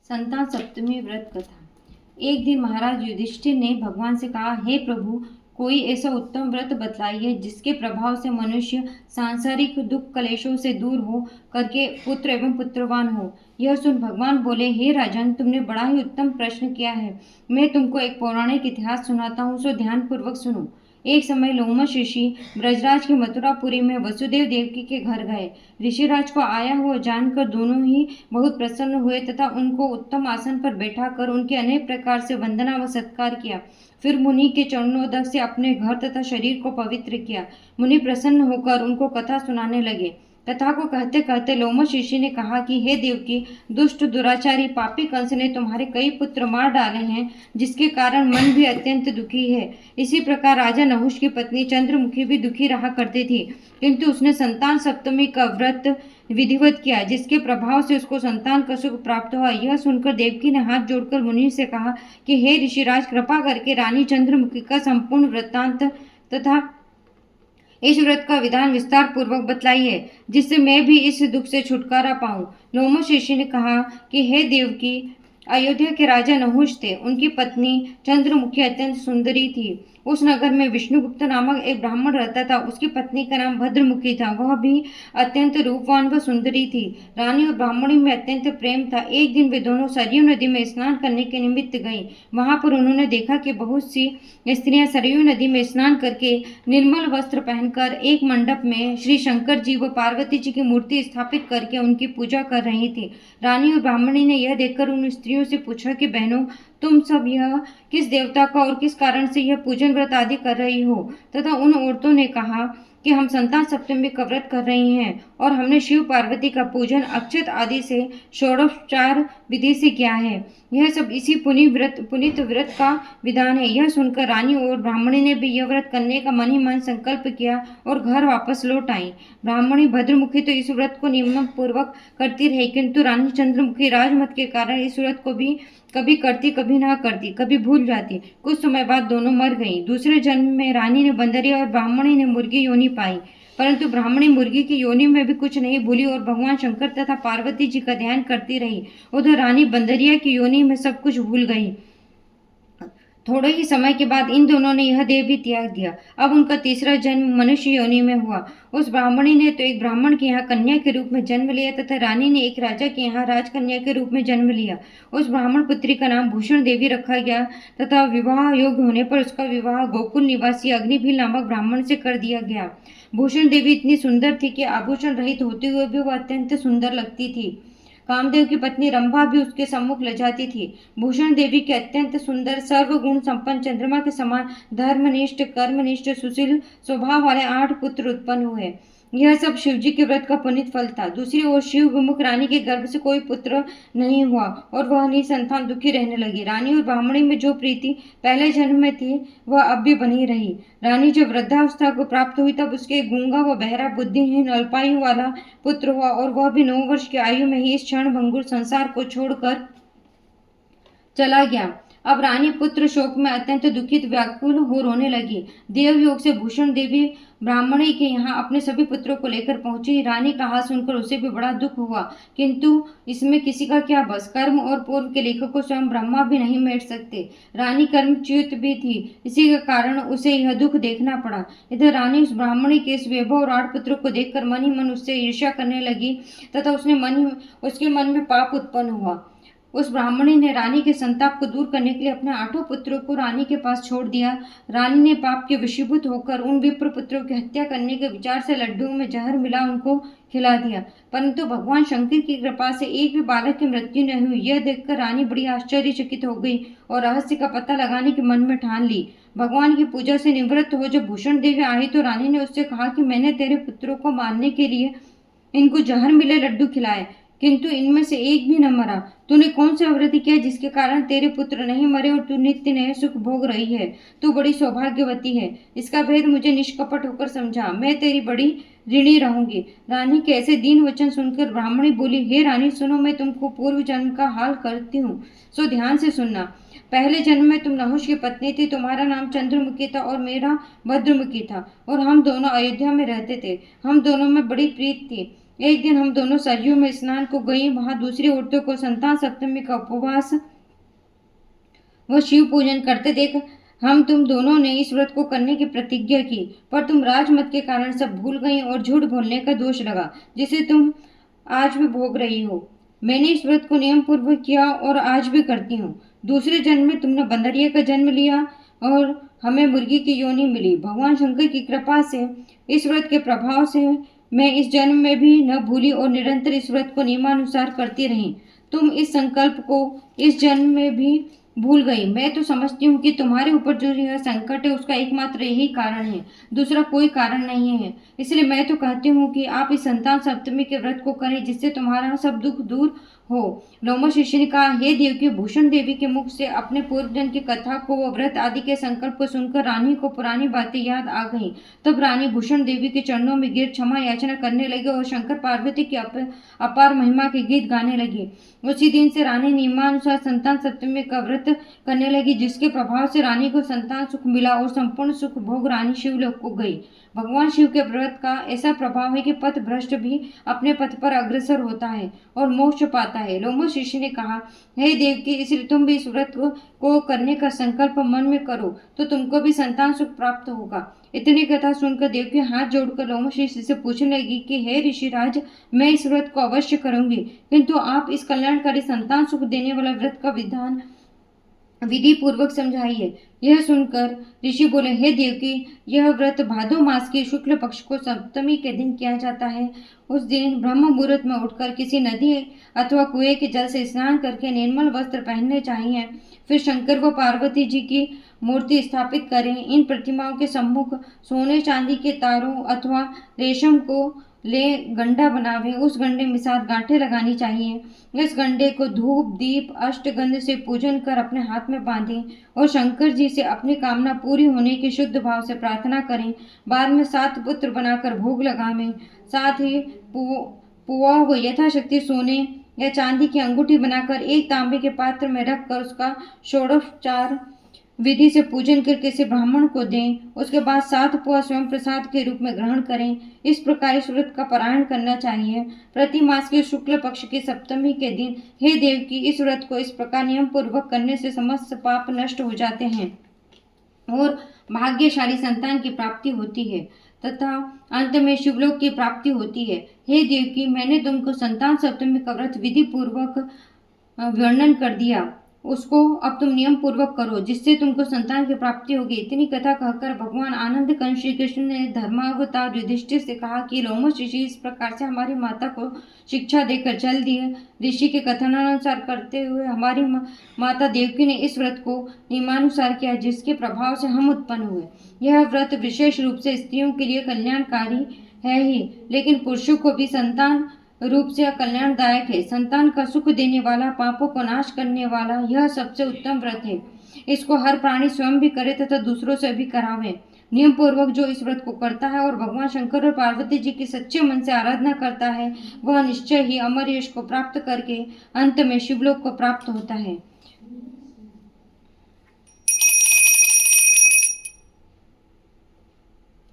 संतान सप्तमी व्रत कथा। एक दिन महाराज युधिष्ठिर ने भगवान से कहा, हे प्रभु, कोई ऐसा उत्तम व्रत बतलाइए जिसके प्रभाव से मनुष्य सांसारिक दुख कलेशों से दूर हो करके पुत्र एवं पुत्रवान हो। यह सुन भगवान बोले, हे राजन, तुमने बड़ा ही उत्तम प्रश्न किया है। मैं तुमको एक पौराणिक इतिहास सुनाता हूँ, सो ध्यान पूर्वक सुनो। एक समय लोमश ऋषि ब्रजराज की मथुरापुरी में वसुदेव देवकी के घर गए। ऋषिराज को आया हुआ जानकर दोनों ही बहुत प्रसन्न हुए तथा उनको उत्तम आसन पर बैठाकर उनके अनेक प्रकार से वंदना व सत्कार किया। फिर मुनि के चरणोदक से अपने घर तथा शरीर को पवित्र किया। मुनि प्रसन्न होकर उनको कथा सुनाने लगे। कथा को कहते कहते लोमश ऋषि ने कहा कि हे देवकी, दुष्ट दुराचारी पापी कंस ने तुम्हारे कई पुत्र मार डाले हैं, जिसके कारण मन भी अत्यंत दुखी है। इसी प्रकार राजा नहुष की पत्नी चंद्रमुखी भी दुखी रहा करती थी, किंतु उसने संतान सप्तमी का व्रत विधिवत किया, जिसके प्रभाव से उसको संतान का सुख प्राप्त हुआ। यह सुनकर देवकी ने हाथ जोड़कर मुनि से कहा कि हे ऋषिराज, कृपा करके रानी चंद्रमुखी का संपूर्ण वृत्तांत तथा इस व्रत का विधान विस्तार पूर्वक बतलाइए, जिससे मैं भी इस दुख से छुटकारा पाऊं। लोमश ऋषि ने कहा कि हे देवकी, अयोध्या के राजा नहुष थे। उनकी पत्नी चंद्रमुखी अत्यंत सुंदरी थी। उस नगर में विष्णुगुप्त नामक एक ब्राह्मण रहता था। उसकी पत्नी का नाम भद्रमुखी था। वह भी अत्यंत रूपवान व सुंदरी थी। रानी और ब्राह्मणी में अत्यंत प्रेम था। एक दिन वे दोनों सरयू नदी में स्नान करने के निमित्त गईं। वहां पर उन्होंने देखा कि बहुत सी स्त्रियां सरयू नदी में स्नान करके निर्मल वस्त्र पहनकर एक मंडप में श्री शंकर जी व पार्वती जी की मूर्ति स्थापित करके उनकी पूजा कर रही थी। रानी और ब्राह्मणी ने यह देखकर उन स्त्रियों से पूछा कि बहनों, तुम सब यह किस देवता का और किस कारण से यह पूजन व्रत आदि कर रही हो? तथा उन औरतों ने कहा कि हम संतान सप्तमी का व्रत कर रही हैं और हमने शिव पार्वती का पूजन अक्षत आदि से षोडशोपचार विधि से किया है। यह सब इसी पुनीत व्रत का विधान है। यह सुनकर रानी और ब्राह्मणी ने भी यह व्रत करने का मन ही मन संकल्प किया और घर वापस लौट आई। ब्राह्मणी भद्रमुखी तो इस व्रत को नियम पूर्वक करती रही, किंतु रानी चंद्रमुखी राजमत के कारण इस व्रत को भी कभी करती, कभी ना करती, कभी भूल जाती। कुछ समय बाद दोनों मर गईं। दूसरे जन्म में रानी ने बंदरिया और ब्राह्मणी ने मुर्गी योनि पाई, परंतु ब्राह्मणी मुर्गी की योनि में भी कुछ नहीं भूली और भगवान शंकर तथा पार्वती जी का ध्यान करती रही। उधर रानी बंदरिया की योनि में सब कुछ भूल गई। थोड़े ही समय के बाद इन दोनों ने यह देह भी त्याग दिया। अब उनका तीसरा जन्म मनुष्य योनि में हुआ। उस ब्राह्मणी ने तो एक ब्राह्मण के यहाँ कन्या के रूप में जन्म लिया तथा रानी ने एक राजा के यहाँ राजकन्या के रूप में जन्म लिया। उस ब्राह्मण पुत्री का नाम भूषण देवी रखा गया तथा विवाह योग्य होने पर उसका विवाह गोकुल निवासी अग्निभील नामक ब्राह्मण से कर दिया गया। भूषण देवी इतनी सुंदर थी कि आभूषण रहित होते हुए भी वह अत्यंत सुंदर लगती थी। कामदेव की पत्नी रंभा भी उसके सम्मुख लजाती थी। भूषण देवी के अत्यंत सुंदर सर्वगुण संपन्न चंद्रमा के समान धर्मनिष्ठ, कर्मनिष्ठ, सुशील स्वभाव वाले 8 पुत्र उत्पन्न हुए। यह सब शिवजी के व्रत का पुनीत फल था। दूसरी ओर शिव विमुख रानी के गर्भ से कोई पुत्र नहीं हुआ और वह निसंतान दुखी रहने लगी। रानी और ब्राह्मणी में जो प्रीति पहले जन्म में थी वह अब भी बनी रही। रानी जब वृद्धावस्था को प्राप्त हुई तब उसके गूंगा व बहरा बुद्धिहीन अल्पायु वाला पुत्र हुआ और वह भी 9 वर्ष की आयु में ही इस क्षण भंगुर संसार को छोड़कर चला गया। अब रानी पुत्र शोक में अत्यंत दुखित व्याकुल हो रोने लगी। देवयोग से भूषण देवी ब्राह्मणी के यहाँ अपने सभी पुत्रों को लेकर पहुंची। रानी का हाल सुनकर उसे भी बड़ा दुख हुआ, किंतु इसमें किसी का क्या बस। कर्म और पूर्व के लेखक को स्वयं ब्रह्मा भी नहीं मेट सकते। रानी कर्मच्युत भी थी, इसी के कारण उसे यह दुख देखना पड़ा। इधर रानी उस ब्राह्मणी के इस वैभव और 8 पुत्रों को देखकर मन ही मन उससे ईर्ष्या करने लगी तथा उसके मन में पाप उत्पन्न हुआ। उस ब्राह्मणी ने रानी के संताप को दूर करने के लिए अपने 8 पुत्रों को रानी के पास छोड़ दिया। रानी ने पाप के वशीभूत होकर उन विप्र पुत्रों की हत्या करने के विचार से लड्डुओं में जहर मिला उनको खिला दिया, परंतु भगवान शंकर की कृपा से एक भी बालक की मृत्यु नहीं हुई। यह देखकर रानी बड़ी आश्चर्यचकित हो गई और रहस्य का पता लगाने के मन में ठान ली। भगवान की पूजा से निवृत्त हो जब भूषण देवी आई तो रानी ने उससे कहा कि मैंने तेरे पुत्रों को मारने के लिए इनको जहर मिले लड्डू खिलाए, किंतु इनमें से एक भी न मरा। तूने कौन सा व्रत किया जिसके कारण तेरे पुत्र नहीं मरे और तू नित्य नए सुख भोग रही है? तू बड़ी सौभाग्यवती है। इसका भेद मुझे निष्कपट होकर समझा, मैं तेरी बड़ी ऋणी रहूंगी। रानी के ऐसे दीन वचन सुनकर ब्राह्मणी बोली, हे रानी सुनो, मैं तुमको पूर्व जन्म का हाल करती हूँ, सो ध्यान से सुनना। पहले जन्म में तुम नहुष की पत्नी थी। तुम्हारा नाम चंद्रमुखी था और मेरा भद्रमुखी था और हम दोनों अयोध्या में रहते थे। हम दोनों में बड़ी प्रीत थी। एक दिन हम दोनों सरयू में स्नान को गई। वहां दूसरी औरतों को संतान सप्तमी का उपवास व शिव पूजन करते देख हम तुम दोनों ने इस व्रत को करने की प्रतिज्ञा की, पर तुम राजमत के कारण सब भूल गई और झूठ बोलने का दोष लगा, जिसे तुम आज भी भोग रही हो। मैंने इस व्रत को नियम पूर्वक किया और आज भी करती हूँ। दूसरे जन्म में तुमने बंदरिया का जन्म लिया और हमें मुर्गी की योनि मिली। भगवान शंकर की कृपा से, इस व्रत के प्रभाव से मैं इस जन्म में भी न भूली और निरंतर इस व्रत को नियमानुसार करती रही। तुम इस संकल्प को इस जन्म में भी भूल गई। मैं तो समझती हूँ कि तुम्हारे ऊपर जो यह संकट है उसका एकमात्र यही कारण है, दूसरा कोई कारण नहीं है। इसलिए मैं तो कहती हूँ कि आप इस संतान सप्तमी के व्रत को करें, जिससे तुम्हारा सब दुख दूर हो। लोमश शिष्य ने कहा, हे देवकी, भूषण देवी के मुख से अपने पूर्वजन की कथा को व व्रत आदि के संकल्प को सुनकर रानी को पुरानी बातें याद आ गईं। तब रानी भूषण देवी के चरणों में गिर क्षमा याचना करने लगी और शंकर पार्वती की अपार महिमा के गीत गाने लगी। उसी दिन से रानी नियमानुसार संतान सप्तमी का व्रत करने लगी, जिसके प्रभाव से रानी को संतान सुख मिला और संपूर्ण सुख भोग रानी शिवलोक को गई। भगवान शिव के व्रत का ऐसा प्रभाव है कि पथ भ्रष्ट भी अपने पथ पर अग्रसर होता है और मोक्ष पाता है। लोमश ऋषि ने कहा, हे देवकी, इसलिए तुम भी इस व्रत को करने का संकल्प मन में करो, तो तुमको भी संतान सुख प्राप्त होगा। इतनी कथा सुनकर देवकी हाथ जोड़कर लोमश ऋषि से पूछने लगी कि हे ऋषिराज, मैं इस व्रत को अवश्य करूंगी, किंतु आप इस कल्याणकारी संतान सुख देने वाला व्रत का विधान विधि पूर्वक समझाइए। यह सुनकर ऋषि बोले, हे देवकी, यह व्रत भादो मास के शुक्ल पक्ष को सप्तमी के दिन किया जाता है। उस दिन ब्रह्म मुहूर्त में उठकर किसी नदी अथवा कुएं के जल से स्नान करके निर्मल वस्त्र पहनने चाहिए। फिर शंकर व पार्वती जी की मूर्ति स्थापित करें। इन प्रतिमाओं के सम्मुख सोने चांदी के तारों अथवा रेशम को ले गंडा बनावे, उस गंडे में 7 गांठें लगानी चाहिए। इस गंडे को धूप दीप अष्टगंध से पूजन कर अपने हाथ में बांधें और शंकर जी से अपनी कामना पूरी होने की शुद्ध भाव से प्रार्थना करें। बाद में 7 पुत्र बनाकर भोग लगावें। साथ ही पुआ व यथाशक्ति सोने या चांदी की अंगूठी बनाकर एक तांबे के पात्र में रखकर उसका षोडशोपचार विधि से पूजन कर किसी ब्राह्मण को दें। उसके बाद 7 पुआ स्वयं प्रसाद के रूप में ग्रहण करें। इस प्रकार इस व्रत का पारायण करना चाहिए। प्रति मास के शुक्ल पक्ष की सप्तमी के दिन हे देवकी, इस व्रत को इस प्रकार नियम पूर्वक करने से समस्त पाप नष्ट हो जाते हैं और भाग्यशाली संतान की प्राप्ति होती है तथा अंत में शिवलोक की प्राप्ति होती है। हे देवकी, मैंने तुमको संतान सप्तमी का व्रत विधि पूर्वक वर्णन कर दिया, उसको अब तुम नियम पूर्वक करो, जिससे तुमको संतान की प्राप्ति होगी। इतनी कथा कहकर भगवान आनंद कंठ श्री कृष्ण ने धर्मावतार युधिष्ठिर से कहा कि लोमश ऋषि इस प्रकार से हमारी माता को शिक्षा देकर चल दिए। ऋषि के कथनानुसार करते हुए हमारी माता देवकी ने इस व्रत को नियमानुसार किया, जिसके प्रभाव से हम उत्पन्न हुए। यह व्रत विशेष रूप से स्त्रियों के लिए कल्याणकारी है ही, लेकिन पुरुषों को भी संतान रूप से कल्याणदायक है। संतान का सुख देने वाला, पापों को नाश करने वाला यह सबसे उत्तम व्रत है। इसको हर प्राणी स्वयं भी करे तथा दूसरों से भी करावे। नियम पूर्वक जो इस व्रत को करता है और भगवान शंकर और पार्वती जी की सच्चे मन से आराधना करता है, वह निश्चय ही अमर यश को प्राप्त करके अंत में शिवलोक को प्राप्त होता है।